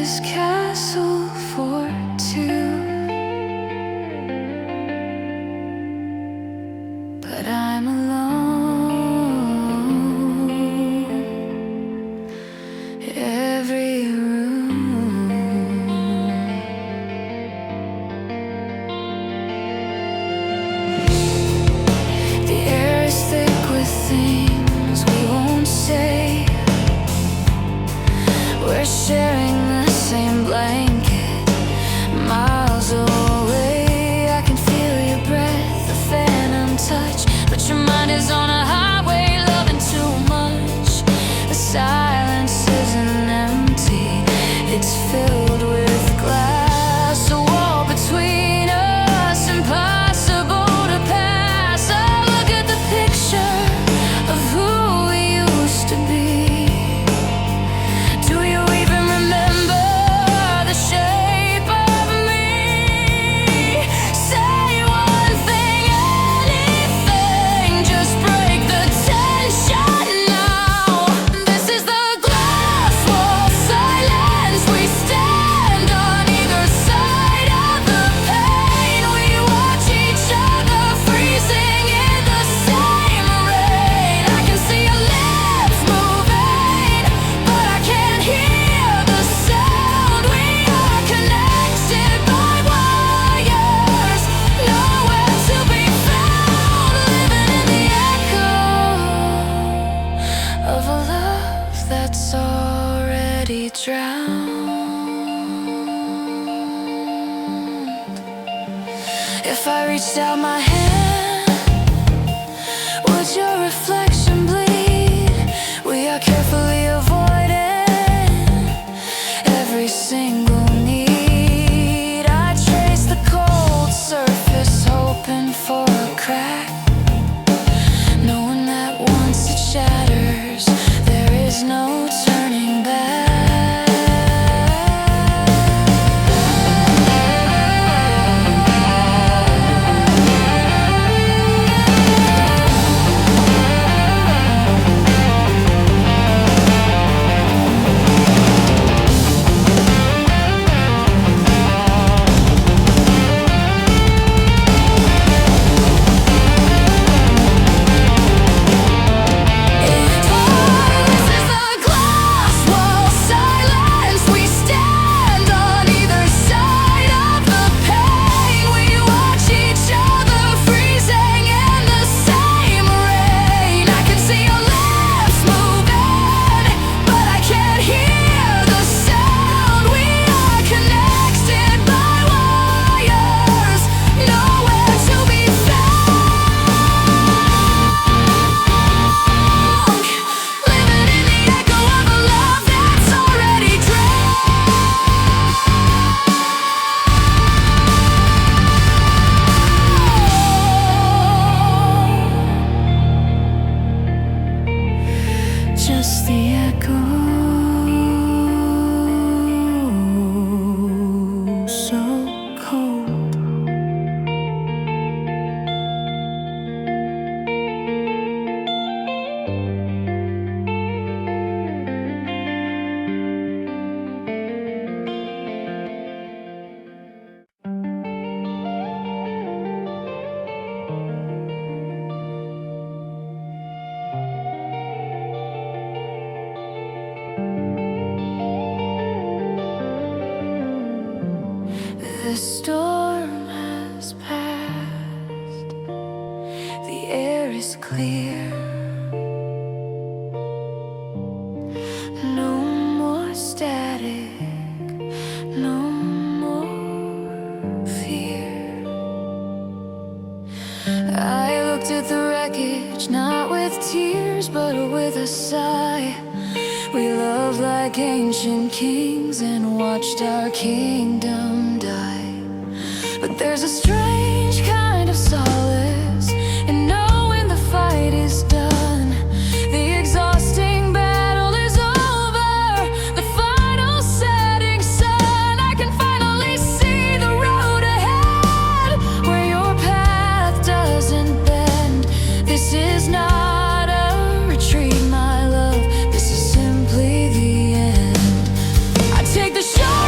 this castle for two, but I'm alone. Every room, the air is thick with things we won't say. We're sharing the same blanket, miles away. I can feel your breath, the phantom touch, but your mind is on a highway, loving too much. The silence isn't empty, it's filled with glass. A wall between us, impossible to pass. I look at the picture of who we used to be. Do you even remember the shape of me? Say one thing, anything, just break the tension now. This is the glass wall silence. We stand on either side of the pain. We watch each other freezing in the same rain. I can see your lips moving, but I can't hear the sound. We are connected by wires, nowhere to be found. Living in the echo of a love that's already drowned. If I reached out my hand, would your reflection bleed? We are carefully avoiding every single need. I trace the cold surface, hoping for a crack, knowing that once it shatters, there is no turning back. This is the glass wall silence. We stand on either side of the pain. We watch each other freezing in the same rain. I can see your lips moving, but I can't hear the sound. We are connected by wires, nowhere to be found. Living in the echo of a love that's already drowned. Just the echo, so cold. The storm has passed, the air is clear. No more static, no more fear. I looked at the wreckage, not with tears, but with a sigh. We loved like ancient kings and watched our kingdom die. But there's a strange kind of solace in knowing the fight is done. The exhausting battle is over, the final setting sun. I can finally see the road ahead, where your path doesn't bend. This is not a retreat, my love. This is simply the end. I take the shot.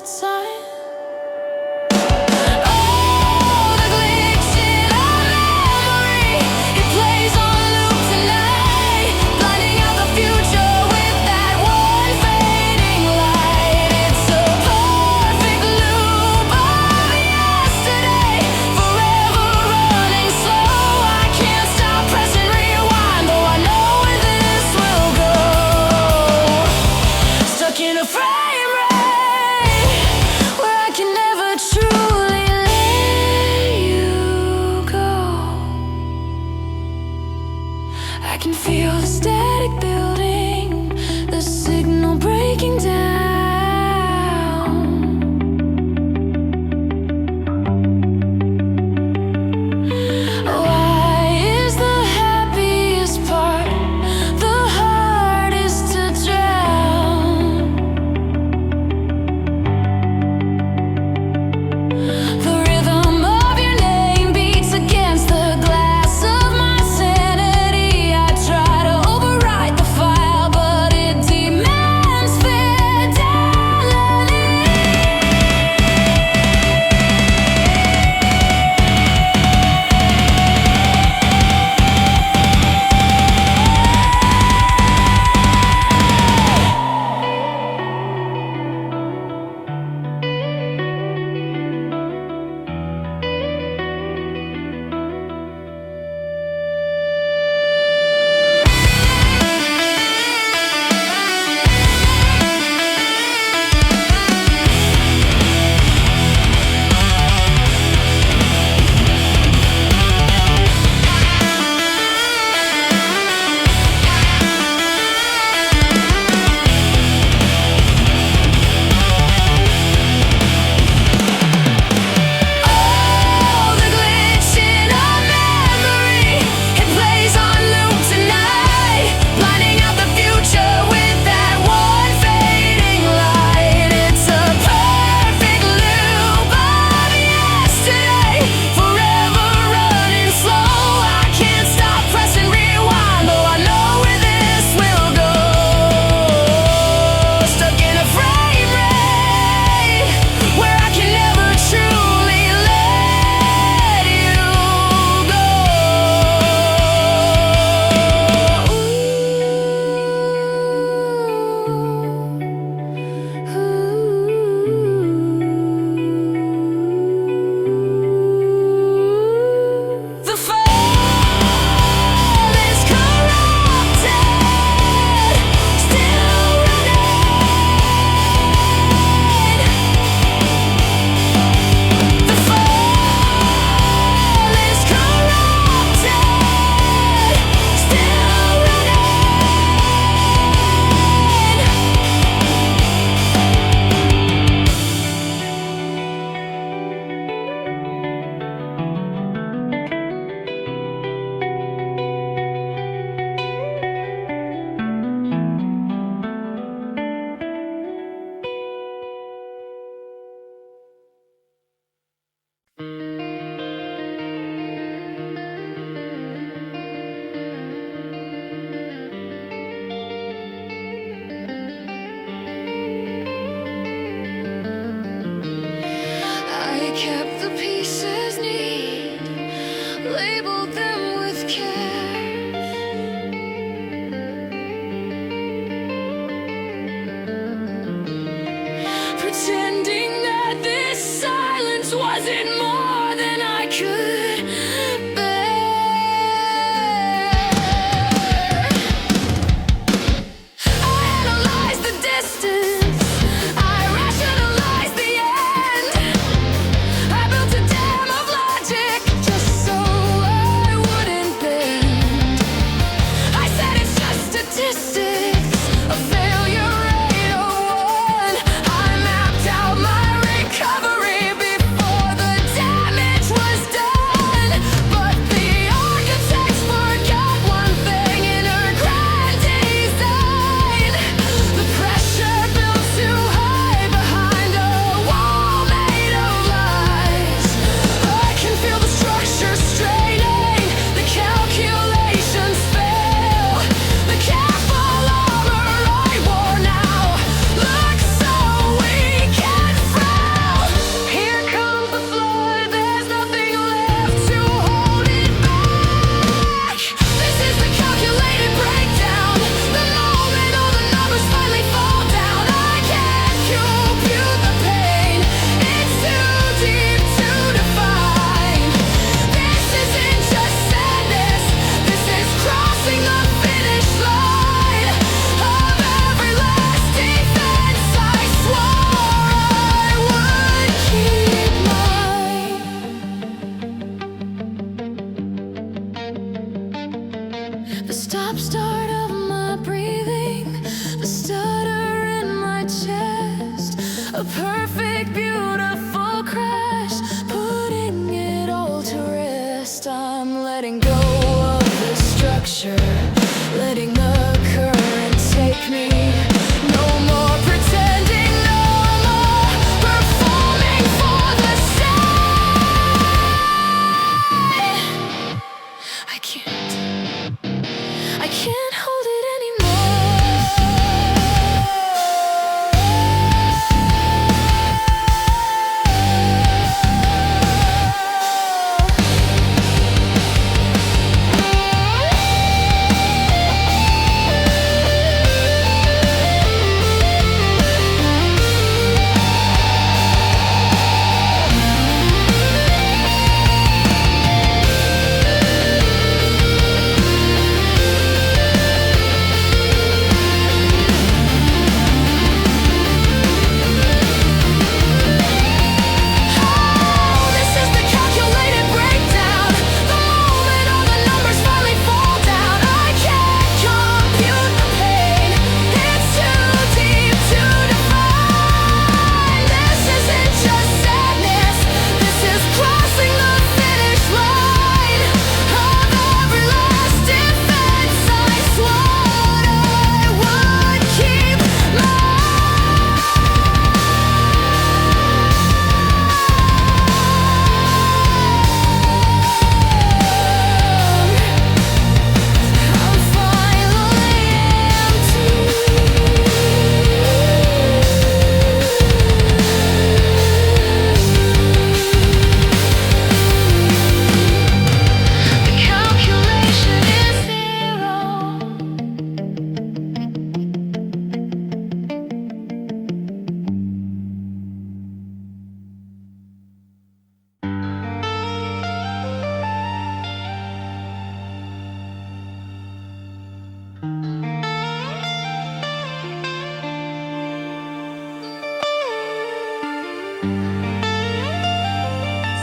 time. Oh, the glitch in our memory, it plays on loop tonight, blinding out the future with that one fading light. It's a perfect loop of yesterday, forever running slow. I can't stop pressing rewind, though I know where this will go. Stuck in a frame rate,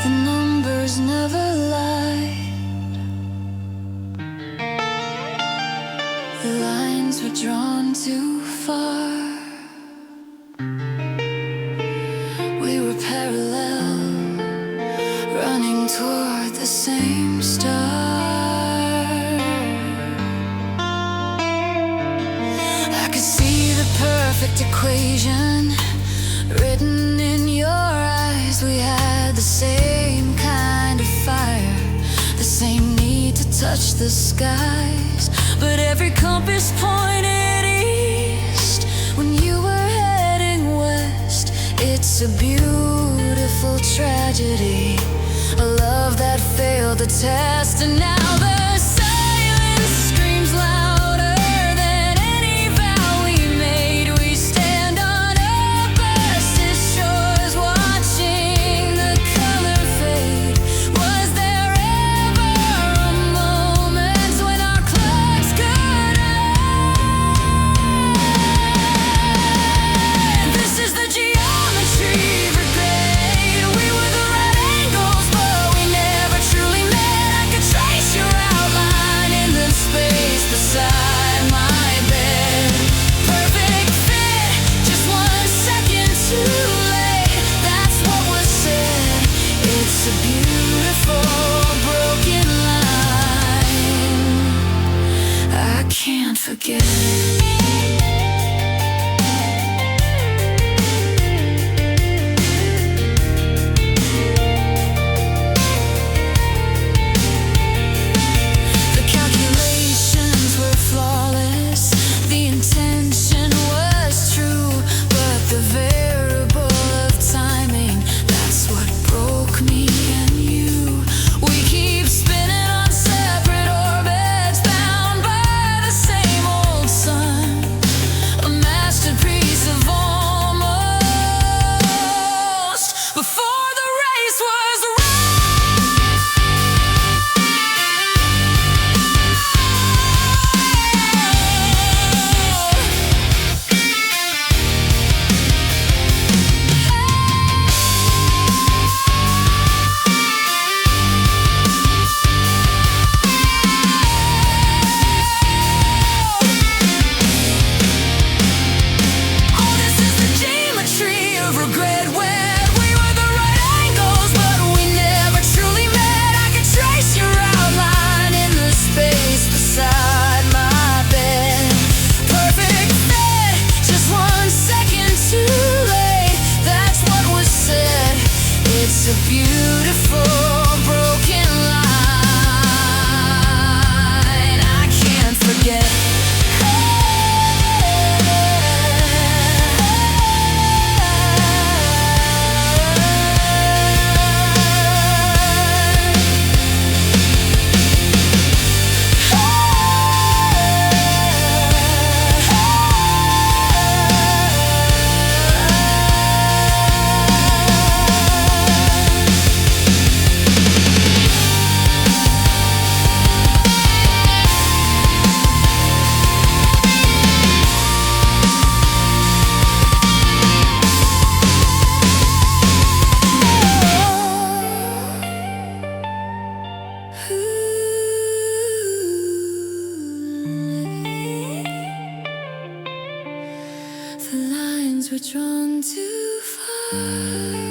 The numbers never lied. The lines were drawn too far. We were parallel, running toward the same star. I could see the perfect equation written in your eyes. We had the same kind of fire, the same need to touch the skies. But every compass pointed east when you were heading west. It's a beautiful tragedy, a love that failed the test. And now the silence screams louder than any vow we made. We stand on opposite shores, watching the color fade. Was there ever a moment when our clocks could align? This is the geometry of regret. We were the right angles, but we never truly met. I could trace your outline in the space beside my bed. Perfect fit, just 1 second too late. That's what was said. It's a beautiful broken line I can't forget. The calculations were flawless, the intention was true, but the variable of timing, that's what broke me and you. We keep spinning on separate orbits, bound by the same old sun, a masterpiece of almost before the race was oh, this is the geometry of regret, where we were the right angles, but we never truly met. I could trace your outline in the space beside my bed. Perfect fit, just 1 second too late. That's what was said. It's a beautiful broken line I can't forget. The lines were drawn too far.